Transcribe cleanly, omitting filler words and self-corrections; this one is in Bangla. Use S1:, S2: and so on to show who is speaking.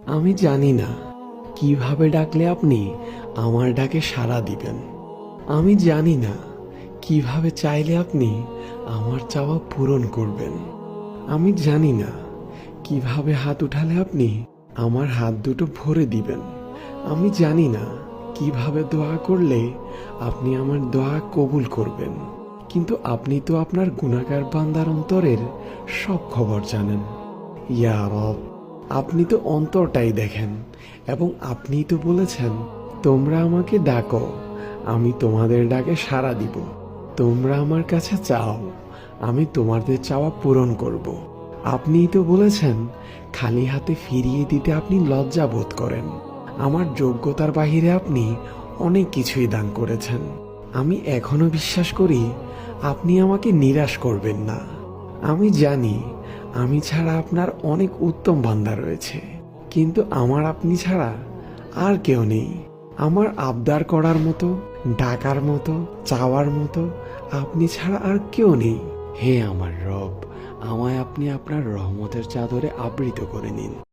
S1: আমি জানি না কিভাবে ডাকলে আপনি আমার ডাকে সাড়া দিবেন। আমি জানি না কিভাবে চাইলে আপনি আমার চাওয়া পূরণ করবেন। আমি জানি না কিভাবে হাত উঠালে আপনি আমার হাত দুটো ভরে দিবেন। আমি জানি না কিভাবে দোয়া করলে আপনি আমার দোয়া কবুল করবেন। কিন্তু আপনি তো আপনার গুনাহগার বান্দার অন্তরের সব খবর জানেন। ইয়া রব, আপনি তো অন্তরটাই দেখেন এবং আপনিই তো বলেছেন, তোমরা আমাকে ডাকো, আমি তোমাদের ডাকে সাড়া দিব। তোমরা আমার কাছে চাও, আমি তোমাদের চাওয়া পূরণ করব। আপনিই তো বলেছেন, খালি হাতে ফিরিয়ে দিতে আপনি লজ্জা বোধ করেন। আমার যোগ্যতার বাহিরে আপনি অনেক কিছুই দান করেছেন। আমি এখনো বিশ্বাস করি আপনি আমাকে নিরাশ করবেন না। আমি জানি আমি ছাড়া আপনার অনেক উত্তম বান্দা রয়েছে, কিন্তু আমার আপনি ছাড়া আর কেউ নেই। আমার আবদার করার মতো, ডাকার মতো, চাওয়ার মতো আপনি ছাড়া আর কেউ নেই। হে আমার রব, আমায় আপনি আপনার রহমতের চাদরে আবৃত করে নিন।